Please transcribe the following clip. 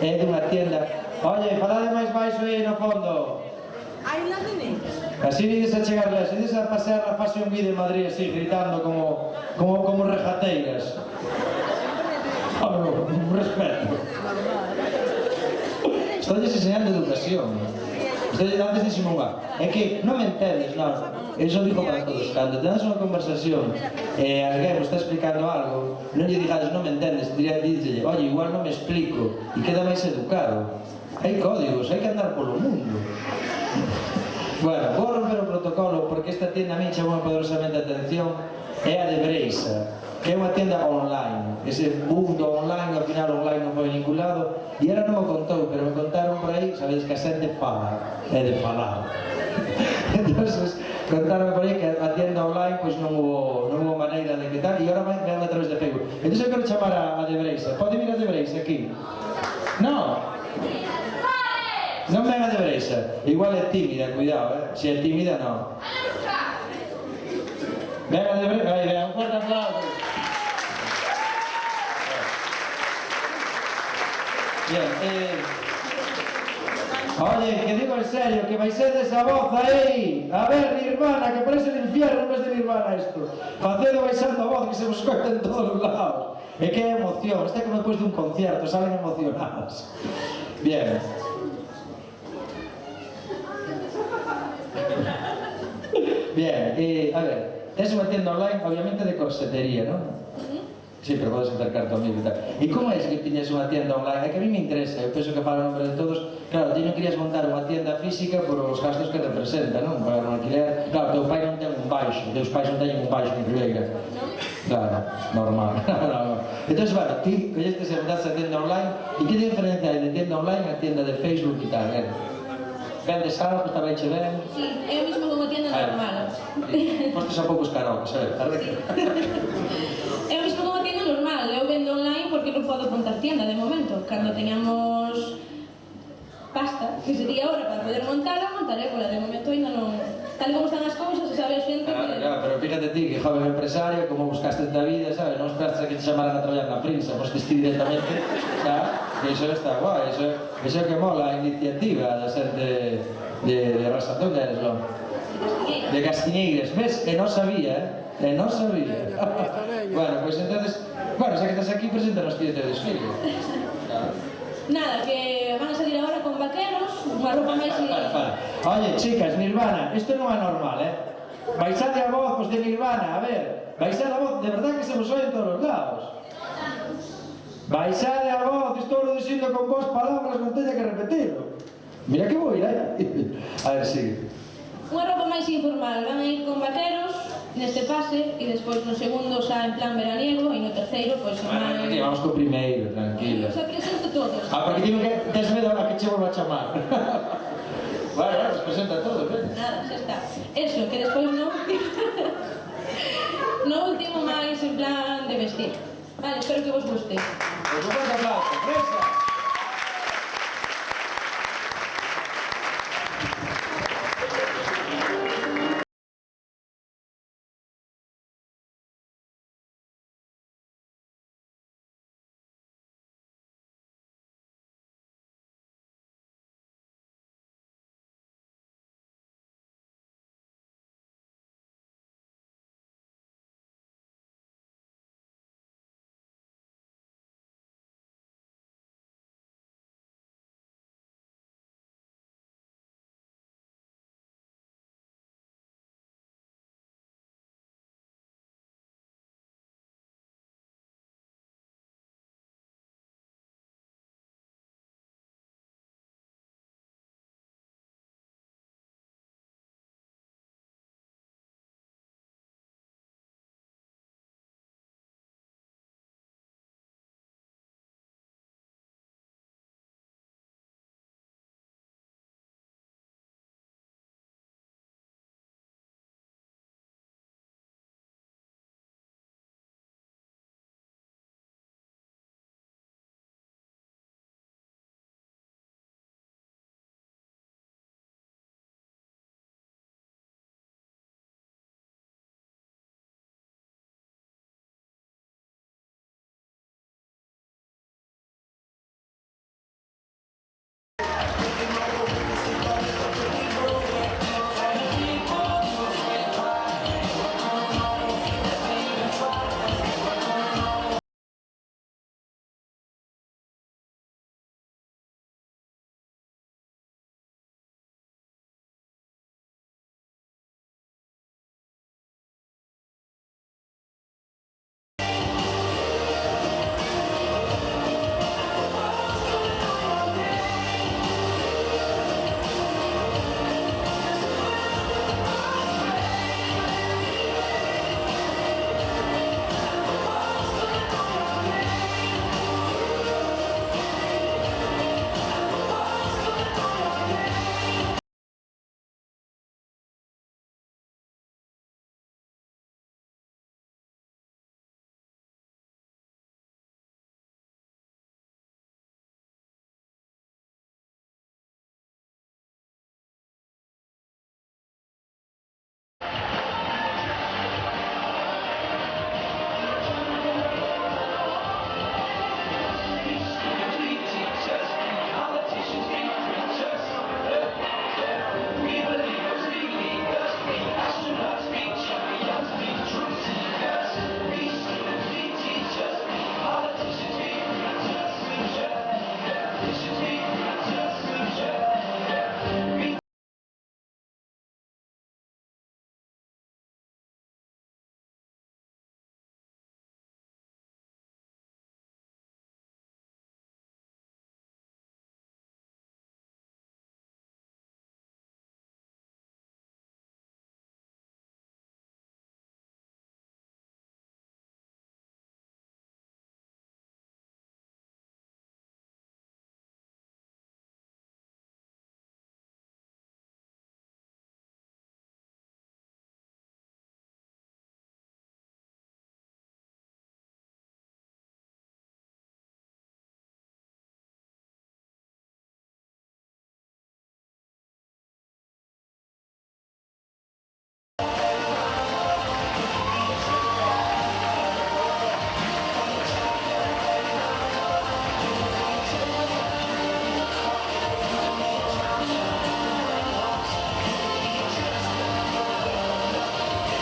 é dunha tienda. Oye, falade máis baixo aí no fondo. Hai las de negras. Así vides a chegarles, vides a pasear na Fashion Week de Madrid así, gritando como rejateiras. Un respeto. Estou enseñando educación. Antes de Simón, é que non me entendes, non. Eso digo para todos. Cando tendes unha conversación e alguén está explicando algo, non lle digades non me entendes, díxelle, oye, igual non me explico, e queda máis educado. Hai códigos, hai que andar polo mundo. Bueno, vou romper o protocolo porque esta tienda a mí chamou poderosamente a atención, é a de Breixa, que é unha tienda online. Ese boom do online, ao final online non foi vinculado, e ela non me contou, pero me contaron por aí, sabedes que a xente fala, é de falar. Entonces, contaron por aí que a tienda online pois non hubo maneira de que tal, e agora ven a través de Facebook. Entón eu quero chamar a de Breixa. Pode vir a de Breixa aquí? Non? Non ven a de Breixa. Igual é tímida, cuidado, Se é tímida, non. Ven a de Breixa, aí, ven, un fuerte aplauso. Bien, oye, que digo en serio, que vais ser esa voz aí. A ver, Nirvana, que parece el infierno en vez de Nirvana esto. Facedo baixando a voz que se vos corta en todos os lados. É que é emoción, está como despois dun concierto, salen emocionadas. Bien. Bien, a ver, es unha tienda online, obviamente de corsetería, non? Sí, pero podes acercar tu amigo e tal. E como é que tiñes unha tienda online? É que a mí me interesa, eu penso que falo en nombre de todos. Claro, ti non querías montar unha tienda física por os gastos que representa, non? Pagar un alquiler. Claro, teu pai non ten un baixo, teus pais non teñen un baixo en Ribeira. Claro, normal. Entón, bueno, ti collestes e montaste a tienda online, e que diferencia hai de tienda online a tienda de Facebook e tal, vendes algo, está ben che ben? Sí, é o mismo como tienda normal. Postes a poucos karaokes, É o mismo como tienda normal, eu vendo online porque non podo montar tienda de momento. Cando teñamos pasta, que sería hora para poder montarla, montarémola. De momento ainda non... Tal como están as cousas, sabe a xente que... Claro, pero fíjate ti, que joven empresario, como buscaste esta vida, sabes? Non esperaste a que te chamaran a traballar na prensa, pues que ti directamente, sabes? E iso está guai, iso é que mola a iniciativa da xente de Rasatón, que eres, non? De Castiñeiras, ves? E non sabía, E non sabía. Bueno, pois entonces, bueno, xa que estás aquí, preséntanos ti o teu desfile. Nada, que van a salir agora con vaqueros, unha roupa máis... Para. Oye, chicas, Nirvana, isto non é normal, Baixade a voz, pues, de Nirvana, a ver. Baixade a voz, de verdad que se vos oye en todos os lados. Baixade a voz, estou dicindo con vos palabras, non teña que repetirlo. Mira que vou ir aí. A ver, sigue. Unha roupa máis informal, van a ir con vaqueros neste pase e despois no segundo xa en plan veraniego e no terceiro, pois, Bueno, vamos co primeiro, tranquilo. Xa presento todos. Porque digo que tes medo a que che volva a chamar. Bueno, nos presenta todo, ven. Nada, xa está. Eso, que despois no... No último máis en plan de vestir. Vale, espero que vos guste. Pues un fuerte aplauso, Fresa.